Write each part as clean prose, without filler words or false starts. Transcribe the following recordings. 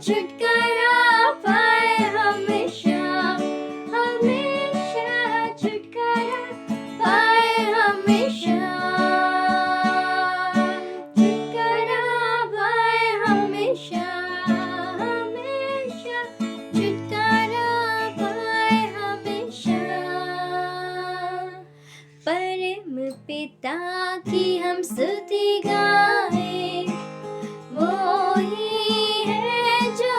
छुटकारा पाए हमेशा, हमेशा छुटकारा पाए हमेशा, छुटकारा पाए हमेशा, हमेशा छुटकारा पाए हमेशा। परम पिता की हम स्तुति गाएं, वो ही है जो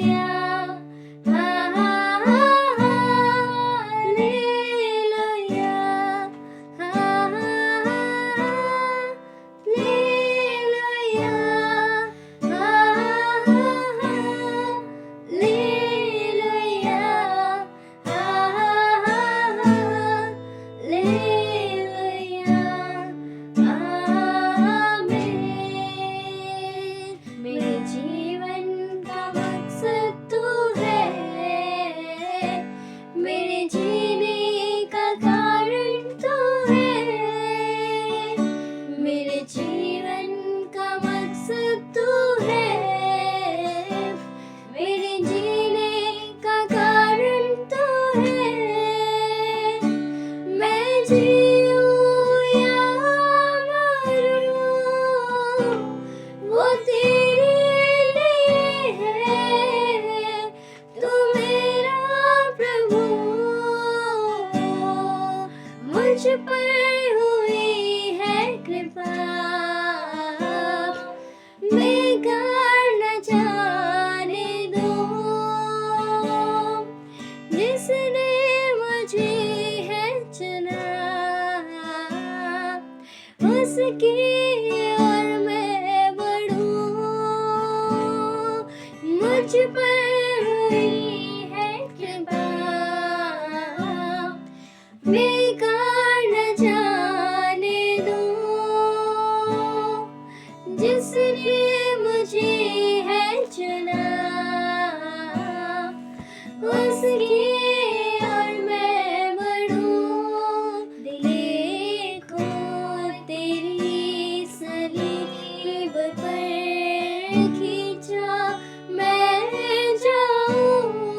लिया, हाँ हाँ हाँ हाँ, ले लिया, हाँ हाँ हाँ, ले लिया, हाँ हाँ हाँ, ले लिया, हाँ हाँ हाँ, ले लिया, आमीन। मेरे जीवन का मकसद तू है, मेरे जीने का कारण तू है, मेरे जीवन का मकसद तू है, मेरे जीने का कारण तू है। मैं जीऊँ या मरूँ, वो तेरे लिए है, तू मेरा प्रभु, मुझ पर हुई है कृपा, बेकार न जाने दो, जिसने मुझे है चुना, उसकी ओर मैं बढ़ूं, मुझ पर हुई है कृपा, बेकार न जाने दो, जिसने मुझे है चुना, उसकी ओर मैं बढ़ूं। दिल को तेरी सलीब पर खींचा मैं जाऊं,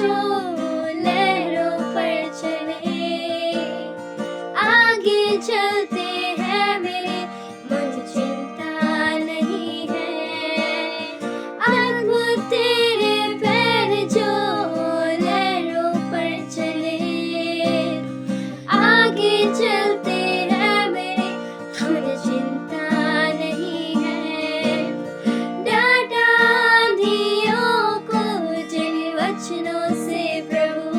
जो लहरों पर चले, आगे चलते हैं मेरे, मुझे चिंता नहीं है। अब तेरे पैर जो लहरों पर चले, आगे चलते हैं मेरे, मुझे चिंता नहीं है। डांटा आंधियों को जिन वचनों से प्रभु,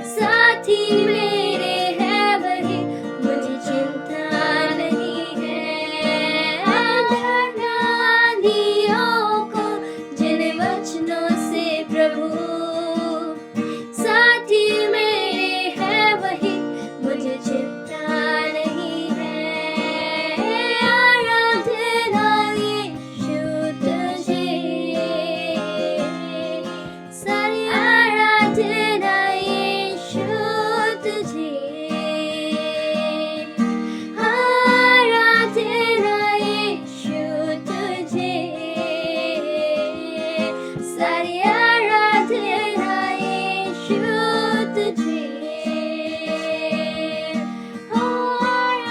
साथी मेरे है वही, मुझे चिंता नहीं है। डांटा आंधियों को जिन वचनों से प्रभु, साथी मेरे है वही, मुझे चिंता नहीं है। आराधना यीशु तुझे, सारी आराधना यीशु तुझे, आराधना यीशु तुझे, सारी आराधना यीशु तुझे।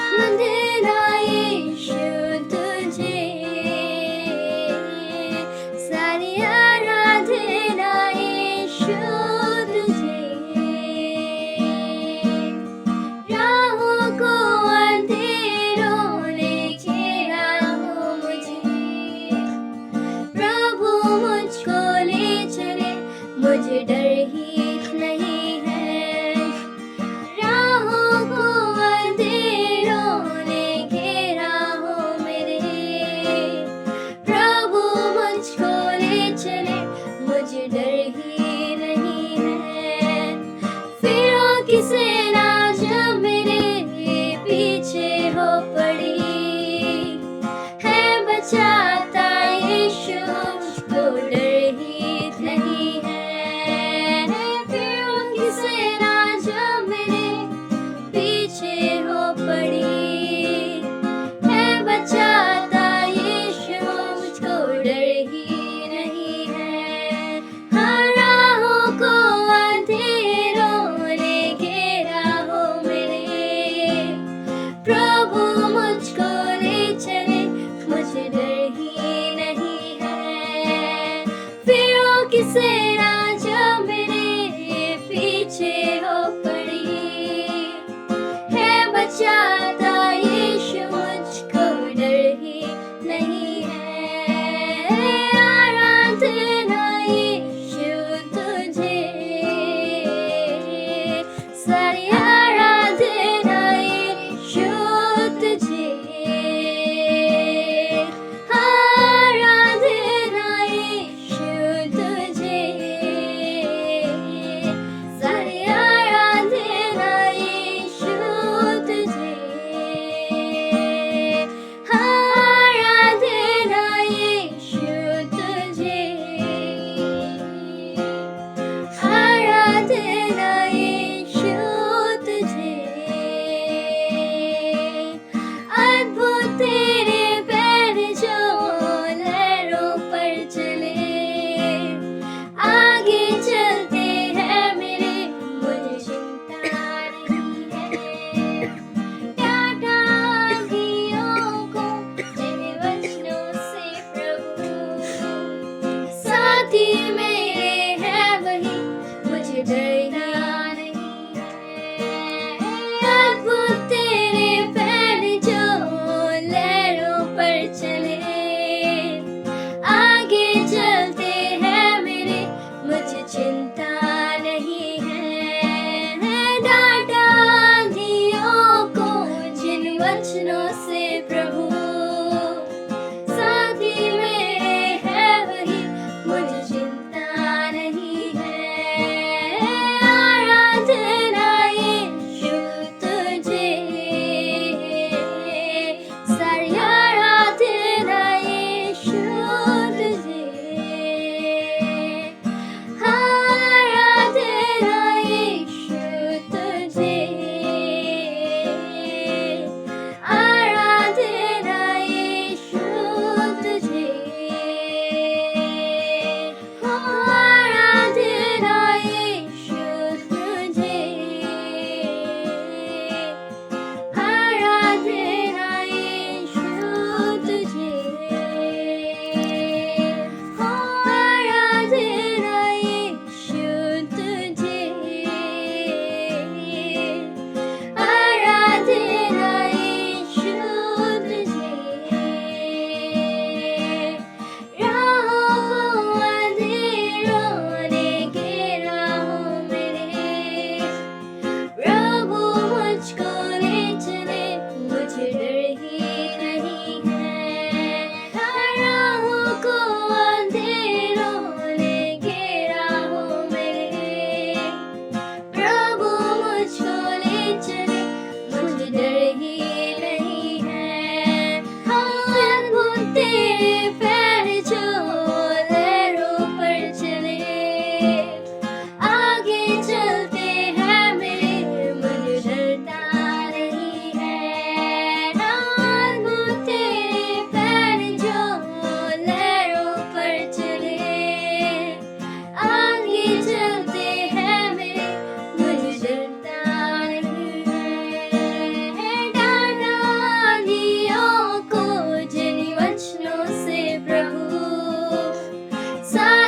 आराधना यीशु तुझे, सारी आराधना यीशु तुझे। राहों को अंधेरों ने घेरा हो मुझे, प्रभु मुझको ले चले, मुझे डर ही नहीं है। राहों को अंधेरों ने घेरा हो मेरे, प्रभु मुझको ले चले, मुझे डर ही नहीं है। फिरों की सेना जब मेरे पीछे हो पड़ी, है बचाता यीशु, मुझको डर ही नहीं है। फिरों की सेना जब मेरे पीछे हो पड़ी, है बचाता यीशु, मुझको डर ही नहीं है। हाँ, राहों को अंधेरों ने घेरा हो मेरे, प्रभु मुझको ले चले, मुझे डर ही नहीं है। फिरों की सेना जब मेरे पीछे हो पड़ी, है बचाता यीशु, मुझको डर ही नहीं है। आराधना यीशु तुझे, सारी आराधना यीशु तुझे, आराधना यीशु तुझे,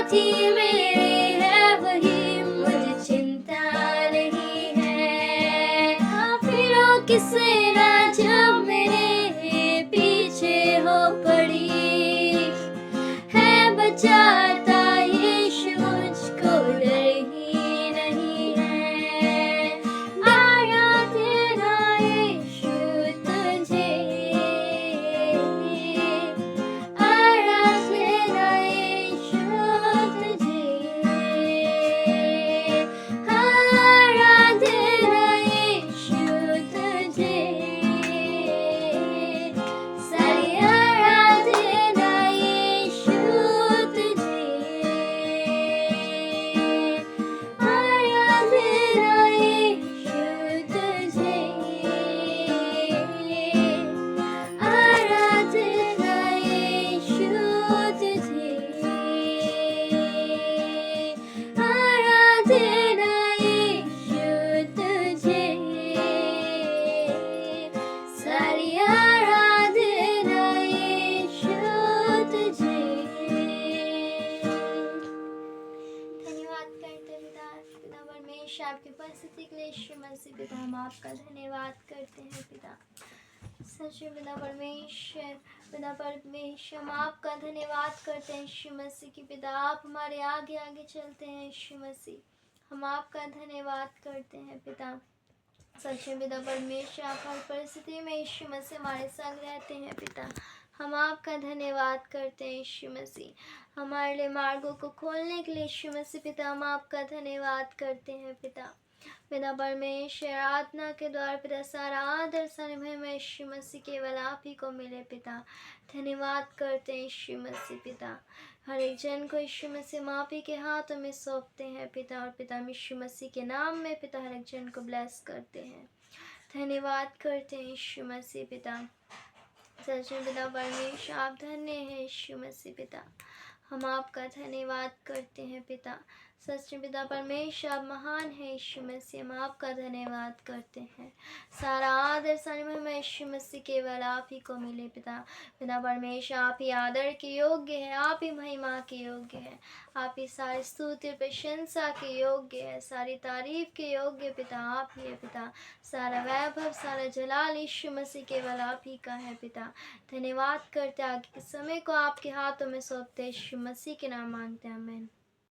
साथी मेरे है वही, मुझे चिंता नहीं है। काफिरों की सेना जब मेरे पीछे हो पड़ी, है बचाता यीशु मुझको, डर ही नहीं है। आराधना यीशु तुझे, आराधना यीशु तुझे, आराधना यीशु तुझे, सारी आराधना यीशु तुझे, आराधना यीशु तुझे, आराधना यीशु तुझे, आराधना यीशु तुझे, सारी आराधना यीशु तुझे। धन्यवाद करते हैं पिता परमेश्वर आपकी उपस्थिति के लिए। यीशु मसीह पिता हम आपका धन्यवाद करते हैं पिता। सच में पिता परमेश्वर हम आपका धन्यवाद करते हैं यीशु मसीह की पिता। आप हमारे आगे आगे चलते हैं यीशु मसीह, हम आपका धन्यवाद करते हैं पिता। सच में पिता परमेश्वर आप हर परिस्थिति में यीशु मसीह हमारे संग रहते हैं पिता। हम आपका धन्यवाद करते हैं यीशु मसीह, हमारे लिए मार्गों को खोलने के लिए यीशु मसीह पिता। हम आपका धन्यवाद करते हैं पिता। पिता परमेश्वर आराधना के द्वारा पिता सारा आदर सारी महिमा यीशु मसीह केवल आप ही को मिले पिता। धन्यवाद करते हैं यीशु मसीह पिता। हर एक जन को यीशु मसीह हम आप ही के हाथों में सौंपते हैं पिता, और पिता यीशु मसीह के नाम में पिता हर एक जन को ब्लेस करते हैं। धन्यवाद करते हैं यीशु मसीह पिता। सच में पिता परमेश्वर आप धन्य हैं यीशु मसीह पिता, हम आपका धन्यवाद करते हैं पिता। सच में पिता परमेश्वर आप महान है यीशु मसीह, हम आपका धन्यवाद करते हैं। सारा आदर सारी महिमा यीशु मसीह केवल आप ही को मिले पिता। पिता परमेश्वर आप ही आदर के योग्य है, आप ही महिमा के योग्य है, आप ही सारी स्तुति प्रशंसा के योग्य है, सारी तारीफ के योग्य पिता आप ही है पिता। सारा वैभव सारा जलाल यीशु मसीह केवल आप ही का है पिता। धन्यवाद करते आगे के समय को आपके हाथों में सौंपते यीशु मसीह के नाम मांगते हैं, आमीन।